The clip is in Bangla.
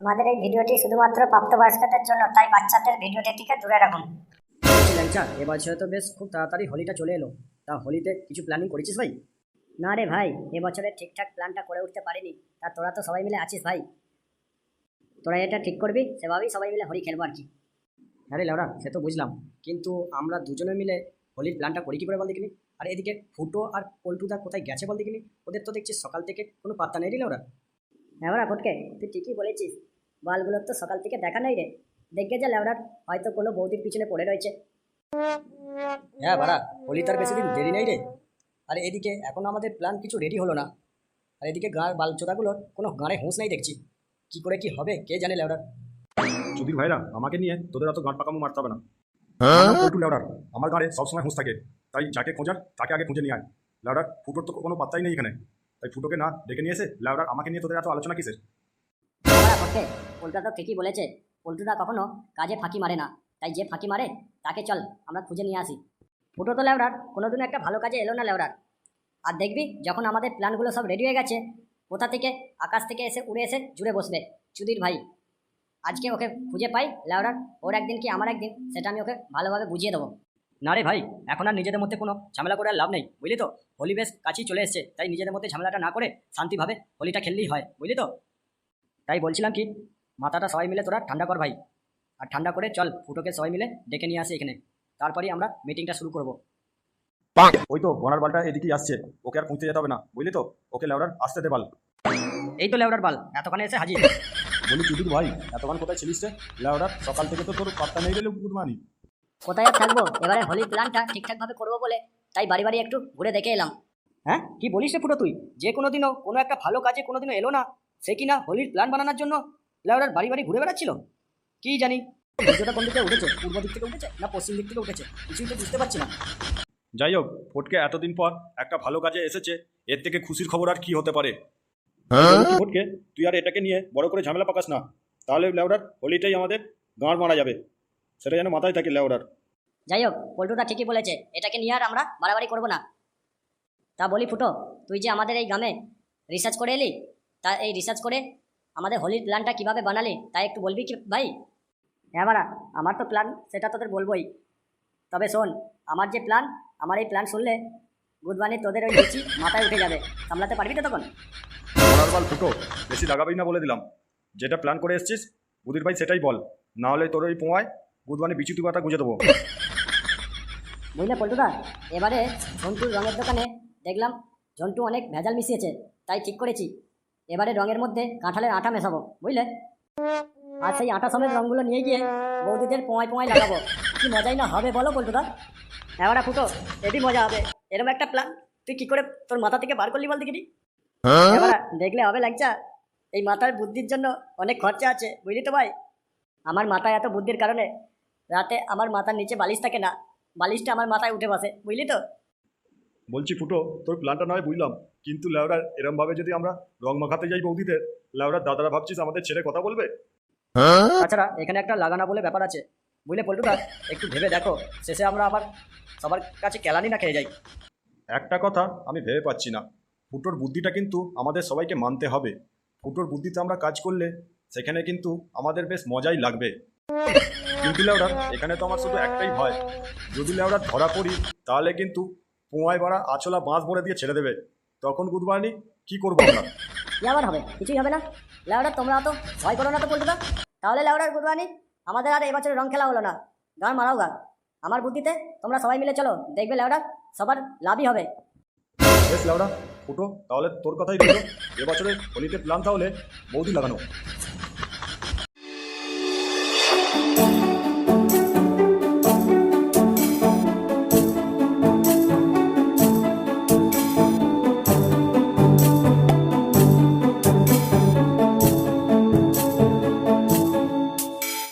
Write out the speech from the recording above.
আমাদের এই ভিডিওটি শুধুমাত্র প্রাপ্তবয়স্কদের জন্য, তাই বাচ্চাদের ভিডিওটি থেকে দূরে রাখুন। ল্যাংচা, এবছরে তো বেশ খুব তাড়াতাড়ি হোলিটা চলে এলো। তা হোলিতে কিছু প্ল্যানিং করেছিস ভাই? না রে ভাই, এবছরে ঠিকঠাক প্ল্যানটা করে উঠতে পারিনি। তা তোরা তো সবাই মিলে আছিস ভাই, তোরা এটা ঠিক করবি, সেভাবেই সবাই মিলে হোলি খেলবো আর কি। আরে লেওড়া, সে তো বুঝলাম, কিন্তু আমরা দুজনে মিলে হোলির প্ল্যানটা করি কি করে বল দেখিনি? আর এদিকে ফুটো আর পল্টুদা কোথায় গেছে বল দেখিনি? ওদের তো দেখছি সকাল থেকে কোনো পাত্তা নেই রে লেওড়া। লেওড়া ফটকে, তুই ঠিকই বলেছিস, বালগুলোর তো সকাল থেকে দেখা নেই রে। দেখবে যে লেওড়ার হয়তো কোনো বৌদির পিছনে পড়ে রয়েছে। হ্যাঁ বাড়া, হোলি তার বেশি দিন দেরি নেই রে। আর এদিকে এখনো আমাদের প্ল্যান কিছু রেডি হলো না। আর এদিকে গাঁর বালচোদাগুলোর কোনো গাঁড়ে হুঁশ নেই দেখছি। কি করে কি হবে কে জানে লেওড়া। সুধীর ভাইরা, আমাকে নিয়ে তোদের অত গাঁট পাকামো মারতে হবে না। আমার পল্টু লেওড়ার, আমার গাঁড়ে সবসময় হুঁশ থাকে, তাই যাকে খোঁজার তাকে আগে খুঁজে নিয়ে আয়। লেওড়ার ফুটোর তো কোনো পাত্তাই নেই এখানে, তাই ফুটোকে না ডেকে নিয়ে এসে লেওড়ার আমাকে নিয়ে তোদের এত আলোচনা কিসের? লেওড়া ফটকে, পল্টুদা তো ঠিকই বলেছে, পল্টুদা কখনো কাজে ফাঁকি মারে না, তাই যে ফাঁকি মারে তাকে চল আমরা খুঁজে নিয়ে আসি। ফুটো তো লেওড়ার কোনোদিনও একটা ভালো কাজে এলো না লেওড়ার। আর দেখবি যখন আমাদের প্ল্যানগুলো সব রেডি হয়ে গেছে, কোথা থেকে আকাশ থেকে এসে উড়ে এসে জুড়ে বসবে চুদির ভাই। আজকে ওকে খুঁজে পাই লেওড়ার, ওর একদিন কি আমার একদিন, সেটা আমি ওকে ভালোভাবে বুঝিয়ে দেবো। না রে ভাই, এখন আর নিজেদের মধ্যে কোনো ঝামেলা করে আর লাভ নেই, বুঝলি তো? হোলি বেশ কাছেই চলে এসছে, তাই নিজেদের মধ্যে ঝামেলাটা না করে শান্তিভাবে হোলিটা খেললেই হয়, বুঝলি তো? তাই বলছিলাম কি, মাথাটা সবাই মিলে তোরা ঠান্ডা কর ভাই। আর ঠান্ডা করে চল ফুটোকে সবাই মিলে ডেকে নিয়ে আসি এখানে, তারপরেই আমরা মিটিংটা শুরু করব। ওই তো বনার বালটা এদিকেই আসছে, ওকে আর খুঁজতে যেতে হবে না, বুঝলি তো? ওকে লেওড়ার আসতে দে বাল। এই তো লেওড়ার বাল এতক্ষণে এসে হাজির। বলি সুধীর ভাই, এতক্ষণ কোথায় ছিলিস রে? লেওড়ার সকাল থেকে তো তোর পাত্তা নেই রে গুদমানি। কোথায় আর থাকবো, এবারে হোলির প্ল্যানটা ঠিকঠাকভাবে করবো বলে তাই বাড়ি বাড়ি একটু ঘুরে দেখে এলাম। হ্যাঁ, কি বলিস রে ফুটো তুই? যে কোনোদিনও কোনো একটা ভালো কাজে কোনোদিনও এলো না, সে কিনা হোলির প্ল্যান বানানোর জন্য লেওড়ার বাড়ি বাড়ি ঘুরে বেড়াচ্ছিল। কি জানি সূর্যটা কোন দিকে উঠেছে, পূর্ব দিক থেকে উঠেছে না পশ্চিম দিক থেকে উঠেছে, কিছুই তো বুঝতে পারছি না। যাই হোক, ফটকে এতদিন পর একটা ভালো কাজে এসেছে, এর থেকে খুশির খবর আর কি হতে পারে? ফটকে, তুই আর এটাকে নিয়ে বড় করে ঝামেলা পাকাস না, তাহলে লেওড়ার হোলিটাই আমাদের গাঁড় মারা যাবে, সেটা যেন মাথায় থাকে লেওড়ার। যাই হোক, পল্টুদা ঠিকই বলেছে, এটাকে নিয়ে আর আমরা বাড়াবাড়ি করবো না। তা বলি ফুটো, তুই যে আমাদের এই গ্রামে রিসার্চ করে এলি, তা এই রিসার্চ করে আমাদের হোলির প্ল্যানটা কিভাবে বানালি তাই একটু বলবি কি ভাই? হ্যাঁ বাড়া, আমার তো প্ল্যান সেটা তোদের বলবোই, তবে শোন, আমার যে প্ল্যান, আমার এই প্ল্যান শুনলে গুদবানি তোদের ওই বেশি মাথায় উঠে যাবে, সামলাতে পারবি তো তখন? বলার বাল ফুটো, বেশি লাগাবি না বলে দিলাম। যেটা প্ল্যান করে এসছিস বুধির ভাই সেটাই বল, না হলে তোর ওই পোঁয়ায় বুধবানি বিচুতি কথা গুঁজে দেবো। বুঝলে পল্টুদা, এবারে ঝন্টুর রঙের দোকানে দেখলাম ঝন্টু অনেক ভেজাল মিশিয়েছে, তাই ঠিক করেছি এবারে রঙের মধ্যে কাঁঠালের আটা মেশাবো, বুঝলে? আর সেই আটা সমেত রঙগুলো নিয়ে গিয়ে বৌদিদের পোঁয়ায় পোঁয়ায় লাগাবো। কি মজাই না হবে বলো পল্টুদা? এবারে ফুটো, হেবি মজা হবে। এরকম একটা প্ল্যান তুই কি করে তোর মাথা থেকে বার করলি বল দেখিনি? এবারে দেখলে হবে লাগছা, এই মাথার বুদ্ধির জন্য অনেক খরচা আছে, বুঝলি তো ভাই? আমার মাথায় এত বুদ্ধির কারণে রাতে আমার মাথার নিচে বালিশ থাকে না, বালিশটা আমার মাথায় উঠে বসে, বুঝলি তো? বলছি ফুটো, তোর প্ল্যানটা নয় বুঝলাম, কিন্তু লেওড়ার এরমভাবে যদি আমরা রং মাখাতে যাই বৌদিদের, লেওড়ার দাদারা ভাবছিস আমাদের ছেড়ে কথা বলবে? তাছাড়া এখানে একটা লাগানা বলে ব্যাপার আছে, বুঝলে পল্টুদা? একটু ভেবে দেখো, শেষে আমরা আবার সবার কাছে কেলানি না খেয়ে যাই। একটা কথা আমি ভেবে পাচ্ছি না, ফুটোর বুদ্ধিটা কিন্তু আমাদের সবাইকে মানতে হবে। ফুটোর বুদ্ধিতে আমরা কাজ করলে সেখানে কিন্তু আমাদের বেশ মজাই লাগবে। কিন্তু লেওড়া, এখানে তো আমার শুধু একটাই ভয়, যদি লেওড়া ধরা পড়ি তাহলে কিন্তু পোঁয়ায় বাড়া আছলা বাঁশ ভরে দিয়ে ছেড়ে দেবে, তখন গুদবানি কি করবো আমরা? কি আবার হবে? কিছুই হবে না লেওড়া, তোমরা তো ভয় করো না তো পল্টুদা। তাহলে লেওড়ার গুদবানি, আমাদের আর এবছর রং খেলা হলো না, গান মারাও গা। আমার বুদ্ধিতে তোমরা সবাই মিলে চলো, দেখবে লেওড়া সবার লাভই হবে। বেশ লেওড়া ফুটো, তাহলে তোর কথাই রইল, এবছরের হোলিতে প্ল্যান তাহলে বৌদি লাগানো।